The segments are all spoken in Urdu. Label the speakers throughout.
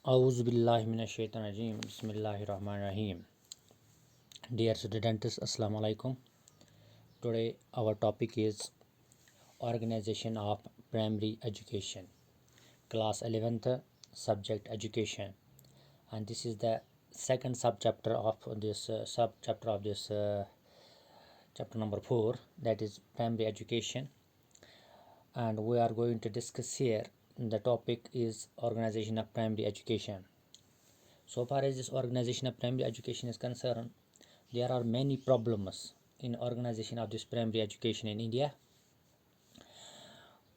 Speaker 1: A'udhu billahi minash shaitanir rajim. Bismillahir Rahmanir Rahim. Dear students, Assalamu alaikum. Today our topic is organization of primary education, class 11th, subject education, and this is the second subchapter of this chapter number 4, that is primary education, and we are going to discuss here. The topic is organization of primary education. So far as this organization of primary education is concerned, there are many problems in organization of this primary education in India.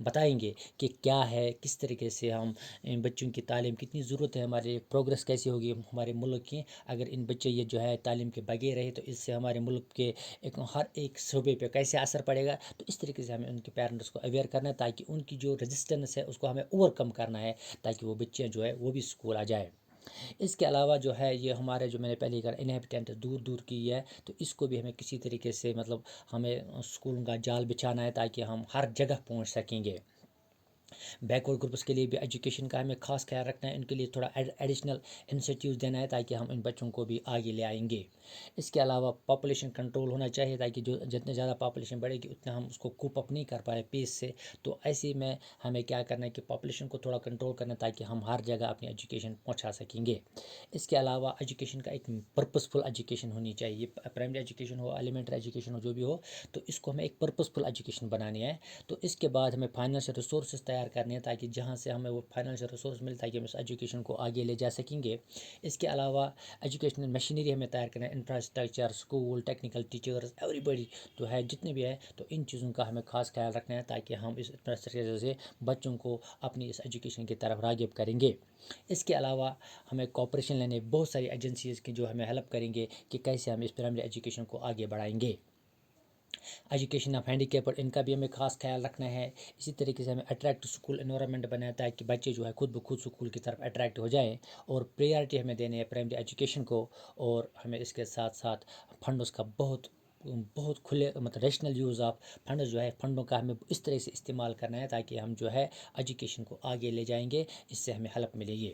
Speaker 1: بتائیں گے کہ کیا ہے، کس طریقے سے ہم بچوں کی تعلیم کتنی ضرورت ہے، ہمارے پروگریس کیسی ہوگی ہمارے ملک کی اگر ان بچے یہ جو ہے تعلیم کے بغیر رہے، تو اس سے ہمارے ملک کے ہر ایک شعبے پہ کیسے اثر پڑے گا. تو اس طریقے سے ہمیں ان کے پیرنٹس کو اویئر کرنا ہے تاکہ ان کی جو رجسٹنس ہے اس کو ہمیں اوور کم کرنا ہے، تاکہ وہ بچے جو ہے وہ بھی اسکول آ جائے. اس کے علاوہ جو ہے یہ ہمارے جو میں نے پہلے کہا انہیبیٹنٹ دور دور کی ہے، تو اس کو بھی ہمیں کسی طریقے سے مطلب ہمیں اسکولوں کا جال بچھانا ہے تاکہ ہم ہر جگہ پہنچ سکیں گے. بیکورڈ گروپس کے لیے بھی ایجوکیشن کا ہمیں خاص خیال رکھنا ہے، ان کے لیے تھوڑا ایڈیشنل انسٹیٹیوٹ دینا ہے تاکہ ہم ان بچوں کو بھی آگے لے آئیں گے. اس کے علاوہ پاپولیشن کنٹرول ہونا چاہیے تاکہ جو جتنے زیادہ پاپولیشن بڑھے گی اتنا ہم اس کو کوپ اپ نہیں کر پائے پیس سے. تو ایسے میں ہمیں کیا کرنا ہے کہ پاپولیشن کو تھوڑا کنٹرول کرنا ہے تاکہ ہم ہر جگہ اپنی ایجوکیشن پہنچا سکیں گے. اس کے علاوہ ایجوکیشن کا ایک پرپسفل ایجوکیشن ہونی چاہیے، پرائمری ایجوکیشن ہو، ایلیمنٹری ایجوکیشن ہو، جو بھی ہو، تو اس کو ہمیں ایک پرپسفل ایجوکیشن بنانی ہے. تو اس کے بعد ہمیں فائنینشیل ریسورسز تیار کرنے ہیں تاکہ جہاں سے ہمیں وہ فائنینشیل ریسورس ملے تاکہ ہم اس ایجوکیشن کو آگے لے جا سکیں گے. اس کے علاوہ ایجوکیشنل مشینری ہمیں تیار کرنا ہے، infrastructure, school, technical teachers, everybody جو ہے جتنے بھی ہے، تو ان چیزوں کا ہمیں خاص خیال رکھنا ہے تاکہ ہم اس انفراسٹرکچر سے بچوں کو اپنی اس ایجوکیشن کی طرف راغب کریں گے. اس کے علاوہ ہمیں کوآپریشن لینے بہت ساری ایجنسیز کی جو ہمیں ہیلپ کریں گے کہ کیسے ہم اس پرائمری ایجوکیشن کو آگے بڑھائیں گے. ایجوکیشن آف ہینڈیکیپڈ ان کا بھی ہمیں خاص خیال رکھنا ہے. اسی طریقے سے ہمیں اٹریکٹ اسکول انوائرمنٹ بنایا تاکہ بچے جو ہے خود بخود اسکول کی طرف اٹریکٹ ہو جائیں. اور پریارٹی ہمیں دینے ہے پرائمری ایجوکیشن کو. اور ہمیں اس کے ساتھ ساتھ فنڈس کا بہت کھلے مطلب ریشنل یوز آف فنڈز جو ہے، فنڈوں کا ہمیں اس طرح سے استعمال کرنا ہے تاکہ ہم جو ہے ایجوکیشن کو آگے لے جائیں گے، اس سے ہمیں ہیلپ ملے گی.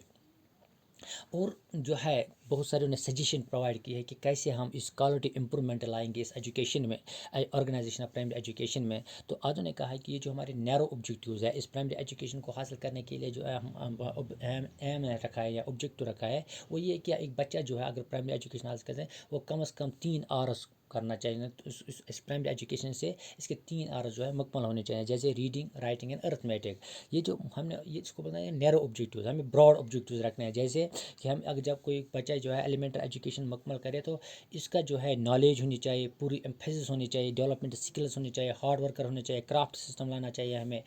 Speaker 1: اور جو ہے بہت سارے نے سجیشن پرووائڈ کی ہے کہ کیسے ہم اس کوالٹی امپرومنٹ لائیں گے اس ایجوکیشن میں، آرگنائزیشن آف پرائمری ایجوکیشن میں. تو آدھو نے کہا ہے کہ یہ جو ہمارے نیرو آبجیکٹیوز ہے اس پرائمری ایجوکیشن کو حاصل کرنے کے لیے جو ہے ہم ایم رکھا ہے یا آبجیکٹو رکھا ہے، وہ یہ کہ ایک بچہ جو ہے اگر پرائمری ایجوکیشن حاصل کرتے ہیں وہ کم از کم 3 آورس کرنا چاہیے. تو اس پرائمری ایجوکیشن سے اس کے 3 آورس جو ہے مکمل ہونے چاہیے، جیسے ریڈنگ، رائٹنگ اینڈ ارتھمیٹک. یہ جو ہم نے اس کو بتایا نیرو آبجیکٹیوز، ہمیں براڈ آبجیکٹیوز رکھنے ہیں. جیسے کہ ہم اگر جب کوئی بچہ جو ہے ایلیمنٹری ایجوکیشن مکمل کرے تو اس کا جو ہے نالج ہونی چاہیے، پوری ایمفیسس ہونی چاہیے، ڈیولپمنٹ اسکلز ہونی چاہیے، ہارڈ ورکر ہونے چاہیے، کرافٹ سسٹم لانا چاہیے، ہمیں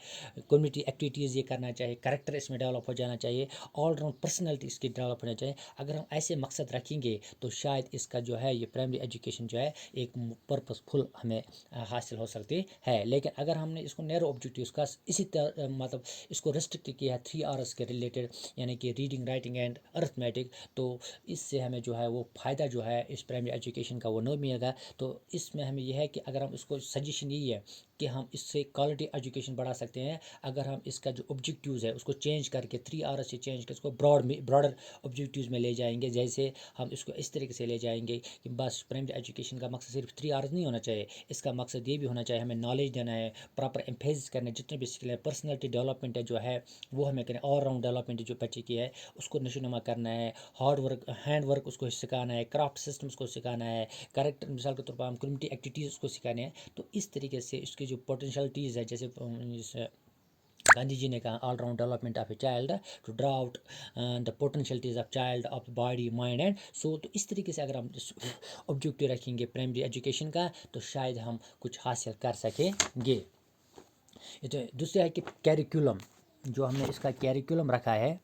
Speaker 1: کمیونٹی ایکٹیویٹیز یہ کرنا چاہیے، کریکٹر اس میں ڈیولپ ہو جانا چاہیے، آل راؤنڈ پرسنالٹی اس کی ڈیولپ ہونا چاہیے. اگر ہم ایسے مقصد رکھیں گے تو شاید اس کا جو ہے یہ پرائمری ایجوکیشن جو ہے ایک پرپز فل ہمیں حاصل ہو سکتی ہے. لیکن اگر ہم نے اس کو نیرو آبجیکٹیوز کا اسی طرح مطلب اس کو ریسٹرکٹ کیا ہے 3 آورس کے ریلیٹڈ، یعنی کہ ریڈنگ، رائٹنگ اینڈ ارتھمیٹک، تو اس سے ہمیں جو ہے وہ فائدہ جو ہے اس پرائمری ایجوکیشن کا وہ نہیں ملے گا. تو اس میں ہمیں یہ ہے کہ اگر ہم اس کو سجیشن یہی ہے کہ ہم اس سے کوالٹی ایجوکیشن بڑھا سکتے ہیں اگر ہم اس کا جو آبجیکٹیوز ہے اس کو چینج کر کے 3 آورس سے چینج کر اس کو براڈر آبجیکٹیوز میں لے جائیں گے. جیسے ہم اس کو اس طریقے سے لے جائیں گے کہ بس پرائمری ایجوکیشن کا مقصد صرف 3 آورس نہیں ہونا چاہیے، اس کا مقصد یہ بھی ہونا چاہیے ہمیں نالج دینا ہے، پراپر ایمفیسس کرنا ہے، جتنے بھی اسکل ہے، پرسنالٹی ڈیولپمنٹ ہے جو ہے وہ ہمیں کریں، آل راؤنڈ ڈیولپمنٹ جو بچے کی ہے اس کو نشو نما کرنا ہے، ہارڈ ورک، ہینڈ ورک اس کو سکھانا ہے، کرافٹ سسٹمس کو سکھانا ہے، کریکٹر مثال کے طور پر ہم کمیونٹی ایکٹیویٹیز اس کو سکھانے ہیں. تو اس طریقے سے اس کی جو پوٹینشلٹیز ہے، جیسے گاندھی جی نے کہا all round development of a child to draw out the potentialities of child of body, mind and soul. تو اس طریقے سے اگر ہم آبجیکٹیو رکھیں گے پرائمری ایجوکیشن کا تو شاید ہم کچھ حاصل کر سکیں گے. یہ تو دوسرا ہے کہ کیریکولم، جو ہم نے اس کا کیریکولم رکھا ہے،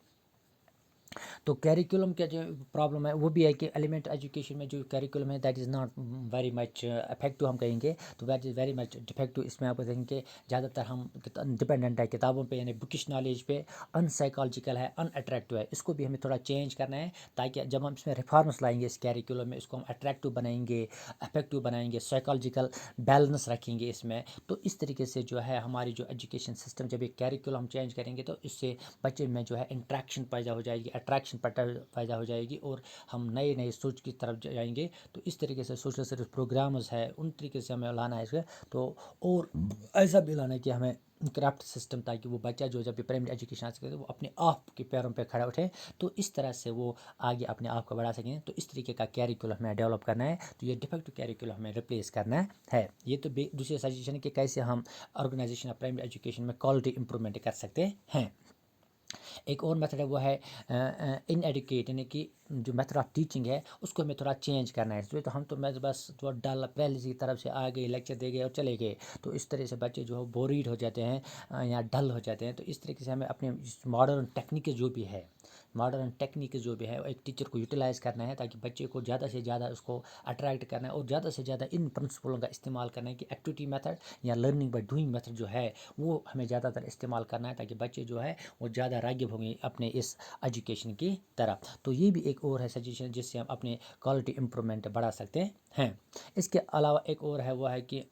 Speaker 1: تو کیریکولم کا جو پرابلم ہے وہ بھی ہے کہ ایلیمنٹ ایجوکیشن میں جو کیریکولم ہے that is not very much effective ہم کہیں گے، تو that is very much de facto. اس میں آپ دیکھیں کہ زیادہ تر ہم ڈپینڈنٹ ہے کتابوں پہ، یعنی بکش نالج پہ، ان سائیکالوجیکل ہے، ان اٹریکٹیو ہے. اس کو بھی ہمیں تھوڑا چینج کرنا ہے تاکہ جب ہم اس میں ریفارمس لائیں گے اس کیریکولم میں، اس کو ہم اٹریکٹیو بنائیں گے، افیکٹو بنائیں گے، سائیکالوجیکل بیلنس رکھیں گے اس میں. تو اس طریقے سے جو ہے ہماری جو ایجوکیشن سسٹم، جب ایک کیریکولم ہم چینج کریں گے تو اس سے بچے میں جو ہے انٹریکشن پیدا ہو جائے گی، اٹریکشن پیدا ہو جائے گی، اور ہم نئے سوچ کی طرف جائیں گے. تو اس طریقے سے سوشل سروس پروگرامز ہے ان طریقے سے ہمیں لانا ہے اس کو. تو اور ایسا بھی لانا ہے کہ ہمیں کرافٹ سسٹم، تاکہ وہ بچہ جو جب پرائمری ایجوکیشن حاصل کرے وہ اپنے آپ کے پیروں پہ کھڑا اٹھے، تو اس طرح سے وہ آگے اپنے آپ کو بڑھا سکیں. تو اس طریقے کا کیریکولم ہمیں ڈیولپ کرنا ہے. تو یہ ڈیفیکٹو کیریکولم ہمیں ریپلیس کرنا ہے. یہ تو دوسرے سجیشن ہے کہ کیسے ہم آرگنائزیشن آف پرائمری ایجوکیشن میں کوالٹی امپرومنٹ کر سکتے ہیں. ایک اور میتھڈ ہے وہ ہے ان ایڈوکیٹ، یعنی کہ جو میتھڈ آف ٹیچنگ ہے اس کو ہمیں تھوڑا چینج کرنا ہے. تو ہم تو میں بس تھوڑا ڈال پہلے کی طرف سے آ گئے، لیکچر دے گئے اور چلے گئے، تو اس طرح سے بچے جو ہے بوریڈ ہو جاتے ہیں یا ڈل ہو جاتے ہیں. تو اس طریقے سے ہمیں اپنے ماڈرن ٹیکنیک جو بھی ہے، ماڈرن ٹیکنیک جو بھی ہے ایک ٹیچر کو یوٹیلائز کرنا ہے، تاکہ بچے کو زیادہ سے زیادہ اس کو اٹریکٹ کرنا ہے اور زیادہ سے زیادہ ان پرنسپلوں کا استعمال کرنا ہے کہ ایکٹیویٹی میتھڈ یا لرننگ بائی ڈوئنگ میتھڈ جو ہے وہ ہمیں زیادہ تر استعمال کرنا ہے، تاکہ بچے جو ہے وہ زیادہ راغب ہوں گے اپنے اس ایجوکیشن کی طرف. تو یہ بھی ایک اور ہے سجیشن جس سے ہم اپنے کوالٹی امپرومنٹ بڑھا سکتے ہیں. اس کے علاوہ ایک اور ہے وہ ہے کہ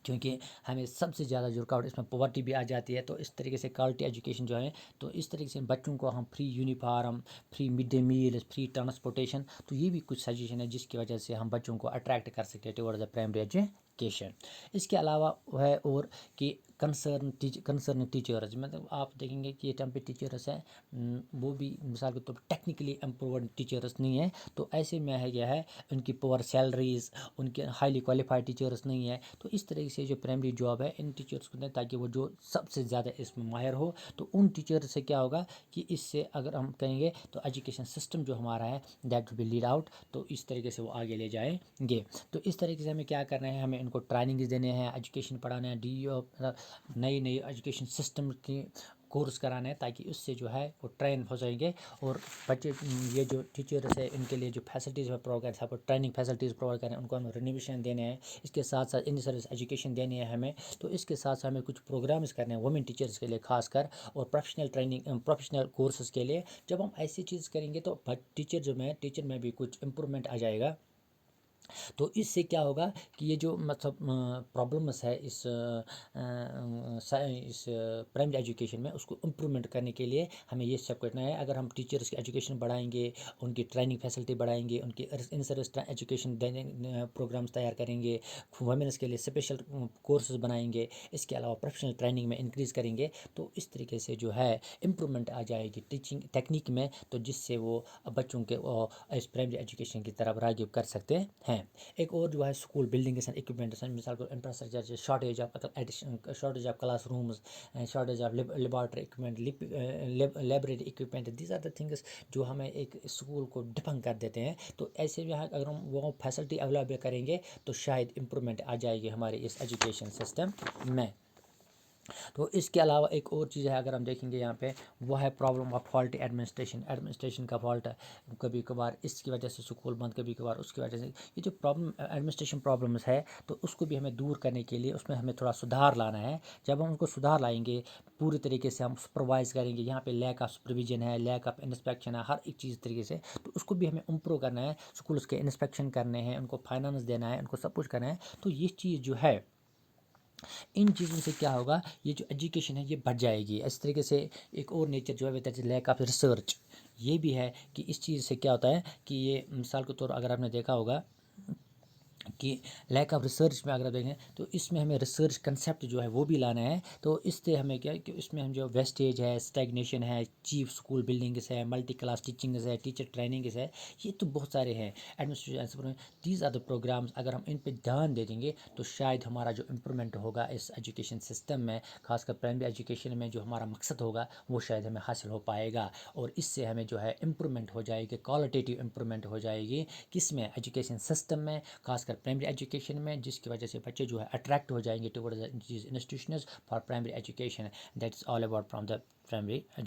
Speaker 1: کیونکہ ہمیں سب سے زیادہ جو رکاوٹ اس میں پاورٹی بھی آ جاتی ہے، تو اس طریقے سے کوالٹی ایجوکیشن جو ہے تو اس طریقے سے بچوں کو ہم free uniform, free mid day meal, free transportation, تو یہ بھی کچھ سجیشن ہے جس کی وجہ سے ہم بچوں کو اٹریکٹ کر سکتے ہیں ٹورڈ دا پرائمری ایجوکیشن. اس کے علاوہ ہے اور کہ کنسرن ٹیچرز، مطلب آپ دیکھیں گے کہ یہ ٹائم پہ ٹیچرس ہیں وہ بھی مثال کے طور پر ٹیکنیکلی امپرووڈ ٹیچرس نہیں ہیں، تو ایسے میں ہے کیا ہے ان کی پور سیلریز، ان کے ہائیلی کوالیفائڈ ٹیچرس نہیں ہیں. تو اس طریقے سے جو پرائمری جاب ہے ان ٹیچرس کو دیں تاکہ وہ جو سب سے زیادہ اس میں ماہر ہو. تو ان ٹیچر سے کیا ہوگا کہ اس سے اگر ہم کہیں گے تو ایجوکیشن سسٹم جو ہمارا ہے that will be laid out, تو اس طریقے سے وہ آگے لے جائیں گے. تو اس طریقے سے ہمیں کیا کرنا ہے، ہمیں ان کو ٹریننگز دینے ہیں، ایجوکیشن پڑھانا ہے، نئی ایجوکیشن سسٹم کی کورس کرانا ہے، تاکہ اس سے جو ہے وہ ٹرین ہو جائیں گے. اور بچے یہ جو ٹیچرس ہے ان کے لیے جو فیسلٹیز ہے پرووائڈ کریں، سب ٹریننگ فیسلٹیز پرووائڈ کریں، ان کو ہم رینوویشن دینے ہیں. اس کے ساتھ ساتھ ان سروس ایجوکیشن دینی ہے ہمیں. تو اس کے ساتھ ساتھ ہمیں کچھ پروگرامز کرنے ہیں وومن ٹیچرس کے لیے خاص کر، اور پروفیشنل ٹریننگ، پروفیشنل کورسز کے لیے. جب ہم ایسی چیز کریں گے تو ٹیچر میں بھی کچھ امپرومنٹ آ جائے گا. تو اس سے کیا ہوگا کہ یہ جو مطلب پرابلمس ہے اس پرائمری ایجوکیشن میں، اس کو امپرومنٹ کرنے کے لیے ہمیں یہ سب کرنا ہے. اگر ہم ٹیچرس کی ایجوکیشن بڑھائیں گے، ان کی ٹریننگ فیسلٹی بڑھائیں گے، ان کی ان سروس ایجوکیشن پروگرامس تیار کریں گے، وومنس کے لیے اسپیشل کورسز بنائیں گے، اس کے علاوہ پروفیشنل ٹریننگ میں انکریز کریں گے، تو اس طریقے سے جو ہے امپرومنٹ آ جائے گی ٹیچنگ ٹیکنیک میں، تو جس سے وہ بچوں کے اس پرائمری ایجوکیشن کی طرف راغب کر سکتے ہیں. ایک اور جو ہے اسکول بلڈنگس اینڈ اکوپمنٹس، مثال کو infrastructure, shortage of classrooms, shortage of laboratory equipment, library equipment, these are the things جو ہمیں ایک اسکول کو ڈپنگ کر دیتے ہیں. تو ایسے میں اگر ہم وہ فیسلٹی اویلیبل کریں گے تو شاید امپرومنٹ آ جائے گی ہمارے اس ایجوکیشن سسٹم میں. تو اس کے علاوہ ایک اور چیز ہے اگر ہم دیکھیں گے یہاں پہ، وہ ہے پرابلم آف فالٹی ایڈمنسٹریشن کا فالٹ ہے. کبھی کبھار اس کی وجہ سے سکول بند، کبھی کبھار اس کی وجہ سے یہ جو پرابلم ایڈمنسٹریشن پرابلمس ہے، تو اس کو بھی ہمیں دور کرنے کے لیے اس میں ہمیں تھوڑا سدھار لانا ہے. جب ہم ان کو سدھار لائیں گے، پوری طریقے سے ہم سپروائز کریں گے، یہاں پہ لیک آف سپرویژن ہے، لیک آف انسپیکشن ہے، ہر ایک چیز طریقے سے، تو اس کو بھی ہمیں امپروو کرنا ہے. اسکولس کے انسپیکشن کرنے ہیں، ان کو فائنانس دینا ہے، ان کو سب کچھ کرنا ہے. تو یہ چیز جو ہے ان چیزوں سے کیا ہوگا، یہ جو ایجوکیشن ہے یہ بڑھ جائے گی. اس طریقے سے ایک اور نیچر جو ہے لیک آف ریسرچ، یہ بھی ہے کہ اس چیز سے کیا ہوتا ہے کہ یہ مثال کے طور اگر آپ نے دیکھا ہوگا کہ لیک آف ریسرچ میں اگر آپ دیکھیں تو اس میں ہمیں ریسرچ کنسیپٹ جو ہے وہ بھی لانا ہے. تو اس سے ہمیں کیا کہ اس میں ہم جو ویسٹیج ہے، اسٹیگنیشن ہے، چیف اسکول بلڈنگس ہے، ملٹی کلاس ٹیچنگز ہے، ٹیچر ٹریننگز ہے، یہ تو بہت سارے ہیں. Administration, these are the programmes, اگر ہم ان پہ دھیان دے دیں گے تو شاید ہمارا جو امپرومنٹ ہوگا اس ایجوکیشن سسٹم میں، خاص کر پرائمری ایجوکیشن میں، جو ہمارا مقصد ہوگا وہ شاید ہمیں حاصل ہو پائے گا. اور اس سے ہمیں جو ہے امپرومنٹ ہو جائے گی، کوالٹیٹیو امپرومنٹ ہو جائے گی. کس میں؟ ایجوکیشن سسٹم میں، خاص کر پرائمری ایجوکیشن میں، جس کی وجہ سے بچے جو ہے اٹریکٹ ہو جائیں گے toward these institutions for primary education. That is all about from the primary